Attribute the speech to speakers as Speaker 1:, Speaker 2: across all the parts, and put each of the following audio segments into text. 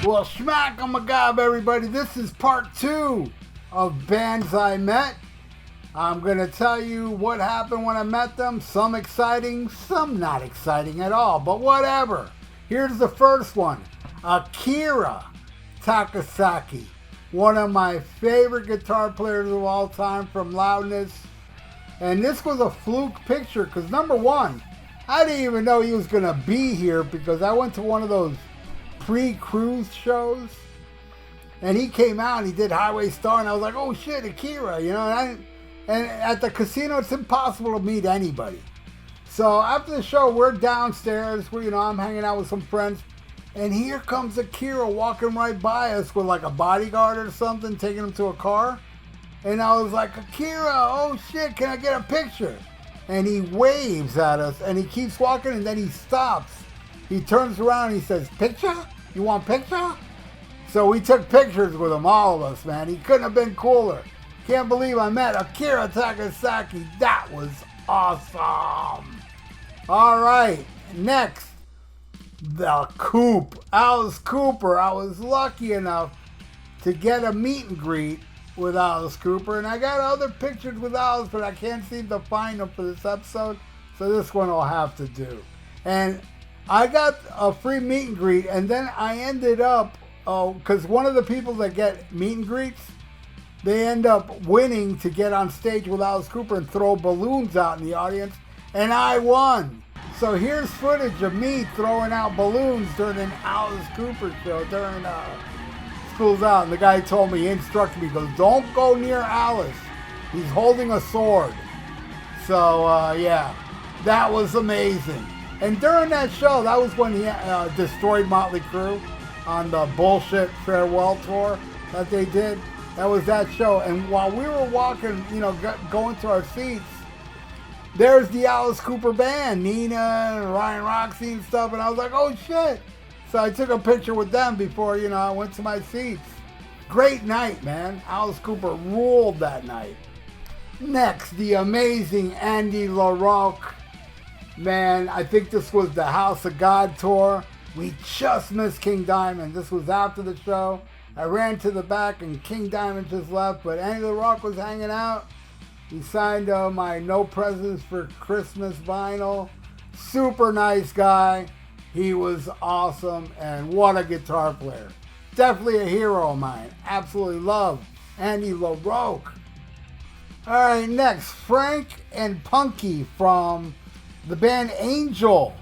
Speaker 1: Well, smack on my gob, everybody. This is part 2 of bands I met. I'm going to tell you what happened when I met them. Some exciting, some not exciting at all, but whatever. Here's the first one. Akira Takasaki. One of my favorite guitar players of all time from Loudness. And this was a fluke picture because, number one, I didn't even know he was going to be here because I went to one of those pre-cruise shows. And he came out and he did Highway Star, and I was like, oh shit, Akira, you know. And at the casino, it's impossible to meet anybody. So after the show, we're downstairs. I'm hanging out with some friends. And here comes Akira walking right by us with like a bodyguard or something, taking him to a car. And I was like, Akira, oh shit, can I get a picture? And he waves at us and he keeps walking and then he stops. He turns around and he says, picture? You want picture? So we took pictures with him, all of us, man. He couldn't have been cooler. Can't believe I met Akira Takasaki. That was awesome. All right, next, the Coop. Alice Cooper. I was lucky enough to get a meet and greet with Alice Cooper, and I got other pictures with Alice, but I can't seem to find them for this episode, so this one will have to do. And I got a free meet and greet, and then I ended up, because one of the people that get meet and greets, they end up winning to get on stage with Alice Cooper and throw balloons out in the audience, and I won. So here's footage of me throwing out balloons during an Alice Cooper show during School's Out. And the guy told me, he instructed me, he goes, don't go near Alice. He's holding a sword. So, yeah, that was amazing. And during that show, that was when he destroyed Motley Crue on the bullshit farewell tour that they did. That was that show. And while we were walking, going to our seats, there's the Alice Cooper band, Nina and Ryan Roxy and stuff. And I was like, oh shit. So I took a picture with them before, I went to my seats. Great night, man. Alice Cooper ruled that night. Next, the amazing Andy LaRocque. Man, I think this was the House of God tour. We just missed King Diamond. This was after the show. I ran to the back and King Diamond just left, but Andy LaRocque was hanging out. He signed my No Presents for Christmas vinyl. Super nice guy. He was awesome, and what a guitar player. Definitely a hero of mine. Absolutely love Andy LaRocque. All right, next, Frank and Punky from the band Angel.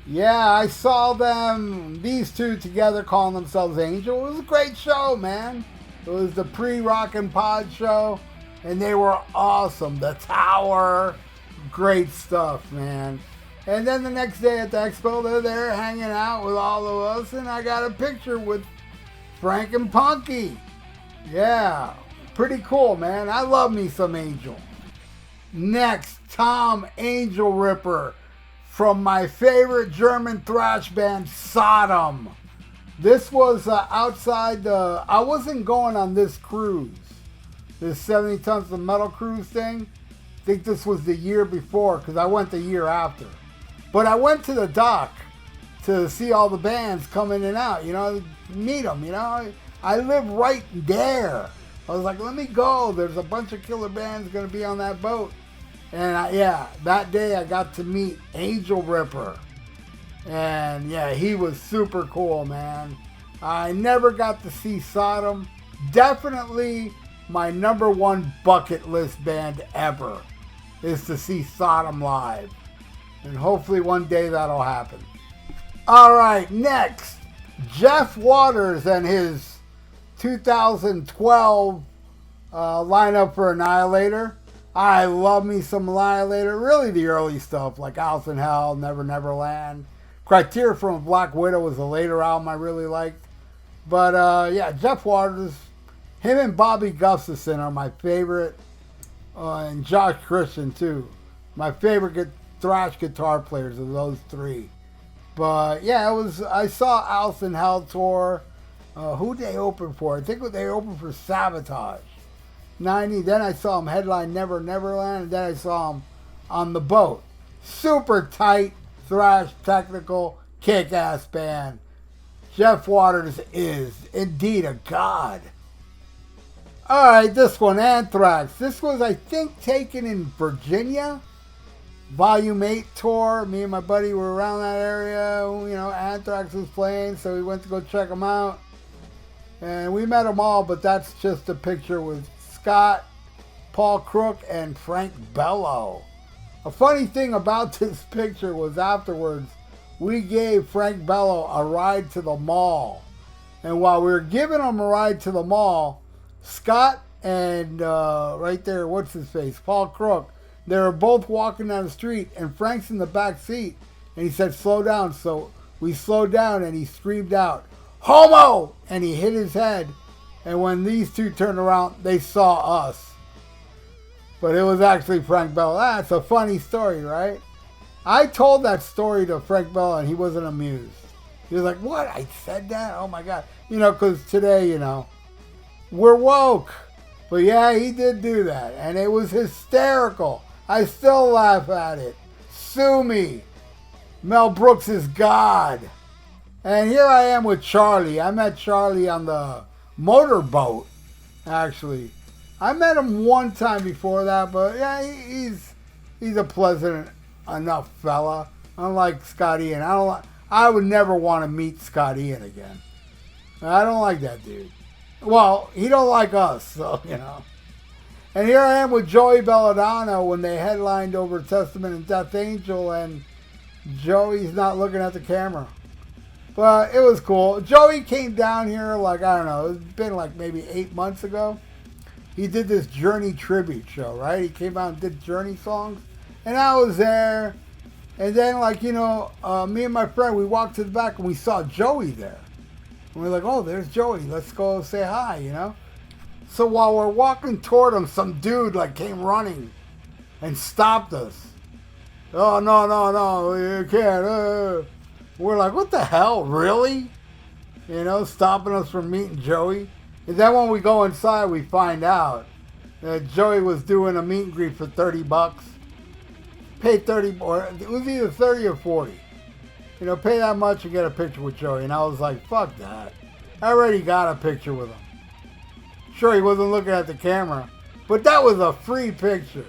Speaker 1: Yeah, I saw them, these two together calling themselves Angel. It was a great show, man. It was the pre-Rockin' Pod show, and they were awesome. The Tower, great stuff, man. And then the next day at the expo, they're there hanging out with all of us, and I got a picture with Frank and Punky. Yeah, pretty cool, man. I love me some Angel. Next, Tom Angel Ripper from my favorite German thrash band, Sodom. This was outside I wasn't going on this cruise, this 70 Tons of Metal cruise thing. I think this was the year before, because I went the year after. But I went to the dock to see all the bands come in and out, meet them, I live right there. I was like, let me go. There's a bunch of killer bands going to be on that boat. And that day I got to meet Angel Ripper. And yeah, he was super cool, man. I never got to see Sodom. Definitely my number one bucket list band ever is to see Sodom live. And hopefully one day that'll happen. All right, next, Jeff Waters and his 2012 lineup for Annihilator. I love me some Annihilator. Really the early stuff like Alice in Hell, Never Neverland. Criteria from Black Widow was a later album I really liked. But yeah, Jeff Waters, him and Bobby Gustafson are my favorite. And Josh Christian too. My favorite thrash guitar players of those three. But yeah, I saw Alice in Hell tour. Who'd they open for? I think they opened for Sabotage. 90. Then I saw him headline Never Neverland. And then I saw him on the boat. Super tight thrash technical kick-ass band. Jeff Waters is indeed a god. Alright, this one, Anthrax. This was, I think, taken in Virginia. Volume 8 tour. Me and my buddy were around that area. You know, Anthrax was playing, so we went to go check them out. And we met them all, but that's just a picture with Scott, Paul Crook, and Frank Bello. A funny thing about this picture was afterwards, we gave Frank Bello a ride to the mall. And while we were giving him a ride to the mall, Scott and right there, what's his face, Paul Crook, they were both walking down the street, and Frank's in the back seat, and he said, slow down. So we slowed down, and he screamed out, homo! And he hit his head, and when these two turned around, they saw us. But it was actually Frank Bello. That's a funny story, right? I told that story to Frank Bello, and he wasn't amused. He was like, what? I said that? Oh, my God. You know, because today, you know, we're woke. But yeah, he did do that, and it was hysterical. I still laugh at it. Sue me. Mel Brooks is God. And here I am with Charlie. I met Charlie on the motorboat, actually. I met him one time before that, but yeah, he's a pleasant enough fella. Unlike Scott Ian. I would never want to meet Scott Ian again. I don't like that dude. Well, he don't like us, so, you know. And here I am with Joey Belladonna when they headlined over Testament and Death Angel, and Joey's not looking at the camera. But it was cool. Joey came down here like, I don't know, it's been like maybe 8 months ago. He did this Journey tribute show, right? He came out and did Journey songs. And I was there. And then, like, you know, me and my friend, we walked to the back and we saw Joey there. And we're like, oh, there's Joey. Let's go say hi, you know? So while we're walking toward him, some dude, like, came running and stopped us. Oh, no, you can't. We're like, what the hell, really? You know, stopping us from meeting Joey. And then when we go inside, we find out that Joey was doing a meet and greet for $30. Paid 30, or it was either 30 or 40. You know, pay that much and get a picture with Joey. And I was like, fuck that. I already got a picture with him. Sure, he wasn't looking at the camera, but that was a free picture.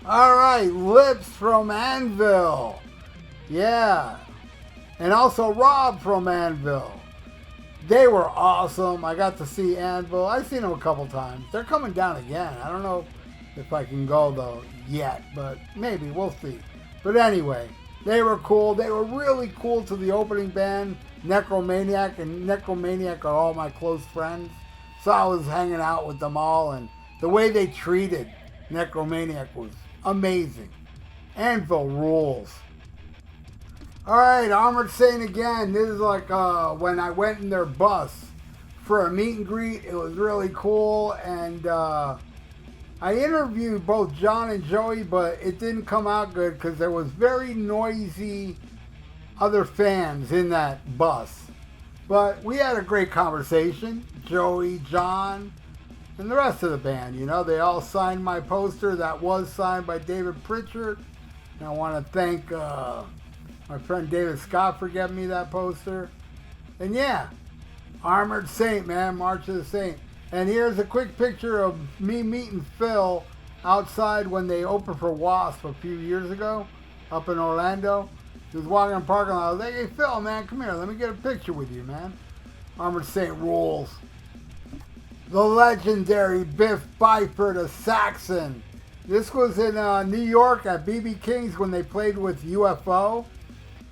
Speaker 1: All right, Lips from Anvil. Yeah. And also Rob from Anvil. They were awesome. I got to see Anvil. I've seen them a couple times. They're coming down again. I don't know if I can go, though, yet, but maybe. We'll see. But anyway, they were cool. They were really cool to the opening band, Necromaniac, and Necromaniac are all my close friends. So I was hanging out with them all, and the way they treated Necromaniac was amazing. Anvil rules. Alright, Armored Saint again. This is like when I went in their bus for a meet and greet. It was really cool, and I interviewed both John and Joey, but it didn't come out good because there was very noisy other fans in that bus. But we had a great conversation. Joey, John, and the rest of the band. You know, they all signed my poster that was signed by David Pritchard. And I want to thank my friend David Scott for getting me that poster. And yeah, Armored Saint, man, March of the Saint. And here's a quick picture of me meeting Phil outside when they opened for Wasp a few years ago up in Orlando. He was walking in the parking lot. I was like, hey, Phil, man, come here. Let me get a picture with you, man. Armored Saint rules. The legendary Biff Byford of Saxon. This was in New York at BB King's when they played with UFO.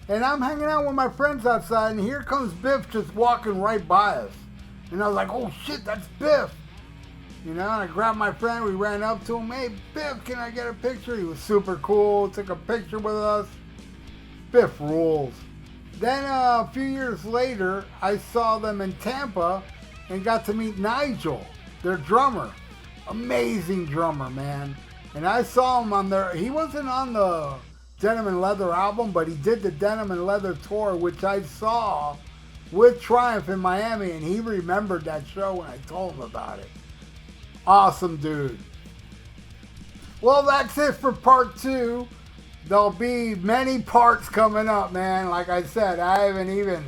Speaker 1: And I'm hanging out with my friends outside, and here comes Biff just walking right by us. And I was like, oh shit, that's Biff. You know, and I grabbed my friend, we ran up to him, hey Biff, can I get a picture? He was super cool, took a picture with us. Biff rules. Then a few years later, I saw them in Tampa and got to meet Nigel, their drummer. Amazing drummer, man. And I saw him on their, he wasn't on the Denim and Leather album, but he did the Denim and Leather tour, which I saw with Triumph in Miami, and he remembered that show when I told him about it. Awesome dude. Well, that's it for part 2. There'll be many parts coming up, man. Like I said, I haven't even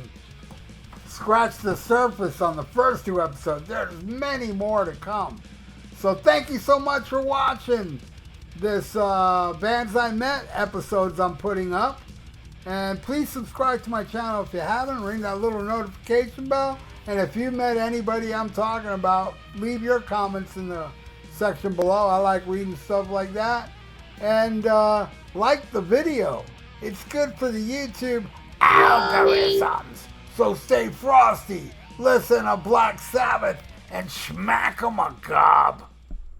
Speaker 1: scratched the surface on the first 2 episodes. There's many more to come. So thank you so much for watching this Bands I Met episodes I'm putting up. And please subscribe to my channel if you haven't. Ring that little notification bell. And if you met anybody I'm talking about, leave your comments in the section below. I like reading stuff like that. And like the video. It's good for the YouTube algorithms. So stay frosty. Listen to Black Sabbath and smack 'em a gob.